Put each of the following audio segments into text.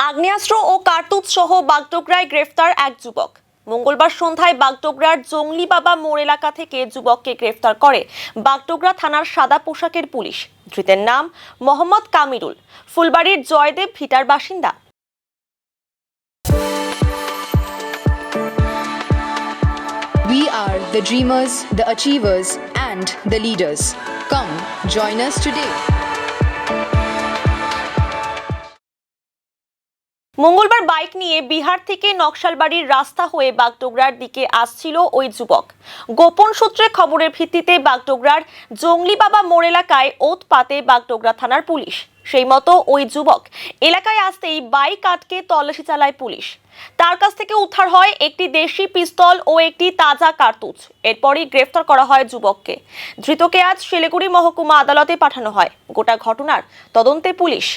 আগ্নেয়াস্ত্র ও কার্তুজ সহ বাগডোগরায় গ্রেফতার এক যুবক। মঙ্গলবার সন্ধ্যায় বাগডোগরার জংলিবাবা মোড় এলাকা থেকে যুবককে গ্রেফতার করে বাগডোগরা থানার সাদা পোশাকের পুলিশ। ধৃতের নাম মোহাম্মদ কামিরুল, ফুলবাড়ির জয়দেব ভিটার বাসিন্দা। We are the dreamers, the achievers, and the leaders. Come, join us today. মঙ্গলবার বাইক নিয়ে বিহার থেকে নকশালবাড়ির রাস্তা হয়ে বাগডোগরার দিকে আসছিল ওই যুবক। গোপন সূত্রে খবরের ভিত্তিতে বাগডোগরার জংলিবাবা মোড় এলাকায় ওত পাতে বাগডোগরা থানার পুলিশ। সেই মতো ওই যুবক এলাকায় আসতেই বাইক আটকে তল্লাশি চালায় পুলিশ। তার কাছ থেকে উদ্ধার হয় একটি দেশি পিস্তল ও একটি তাজা কার্তুজ। এরপরই গ্রেফতার করা হয় যুবককে। ধৃতকে আজ শিলিগুড়ি মহকুমা আদালতে পাঠানো হয়। গোটা ঘটনার তদন্তে পুলিশ।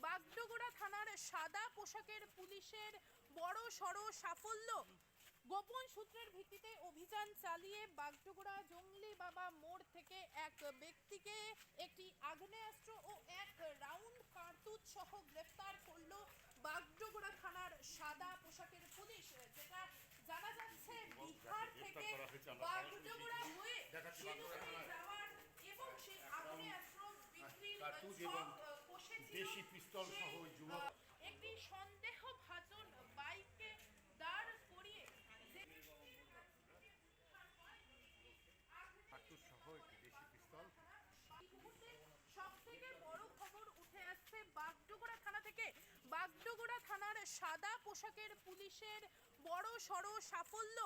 বাগডোগরা থানার সাদা পোশাকের পুলিশের বড় সড় সাফল্য। গোপন সূত্রের ভিত্তিতে অভিযান চালিয়ে বাগডোগরা জংলিবাবা মোড় থেকে এক ব্যক্তিকে একটি আগ্নেয়াস্ত্র ও এক রাউন্ড কার্তুজ সহ গ্রেফতার করলো বাগডোগরা থানার সাদা পোশাকের পুলিশ। যেটা জানা যাচ্ছে বিহার থেকে বাগডোগরা হয়ে শিলিগুড়ি যাওয়ার এবং সেই আগ্নেয়াস্ত্র বিক্রির দেশি পিস্তল সহ ওই যুবক একটি সন্দেহভাজন বাইককে দাঁড় করিয়ে সবথেকে বড় খবর উঠে আসছে বাগডোগরা থানা থেকে। বাগডোগরা থানার সাদা পোশাকের পুলিশের বড় সড় সাফল্য।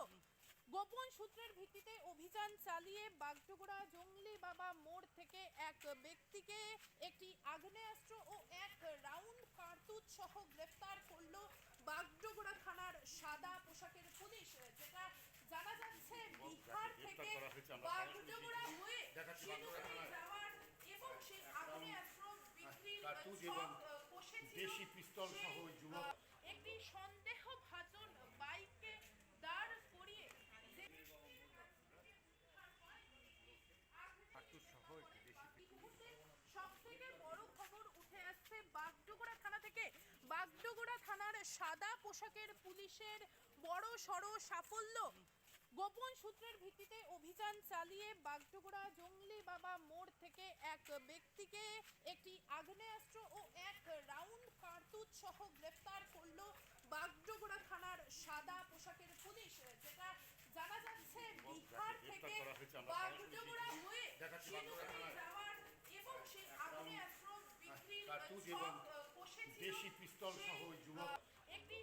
গোপন সূত্রের ভিত্তিতে অভিযান চালিয়ে বাগডোগরা জংলিবাবা মোড় থেকে এক ব্যক্তিকে একটি আগ্নেয়াস্ত্র ও এক রাউন্ড কার্তুজ সহ গ্রেফতার করলো বাগডোগরা থানার সাদা পোশাকের পুলিশ। যেটা জানা যাচ্ছে বিহার থেকে বাগডোগরা হয়ে শিলিগুড়ি যাওয়ার এবং সেই আগ্নেয়াস্ত্র বিক্রির দেশি পিস্তল সহ ওই যুবক একটি সন্দেহভাজন বাইককে দাঁড় করিয়ে সবথেকে বড় খবর উঠে আসছে বাগডোগরা থানা থেকে। বাগডোগরা থানার সাদা পোশাকের পুলিশের বড় সড় সাফল্য। গোপন সূত্রের ভিত্তিতে অভিযান চালিয়ে বাগডোগরা জংলিবাবা মোড় থেকে এক ব্যক্তিকে একটি আগ্নেয়াস্ত্র ও এক রাউন্ড কার্তুজ সহ গ্রেফতার করলো বাগডোগরা থানার সাদা পোশাকের পুলিশ। যেটা জানা যাচ্ছে বিহার থেকে বাগডোগরা হয়ে শিলিগুড়ি যাওয়ার এবং সেই আগ্নেয়াস্ত্র বিক্রির দেশি পিস্তল সহ ওই যুবক একটি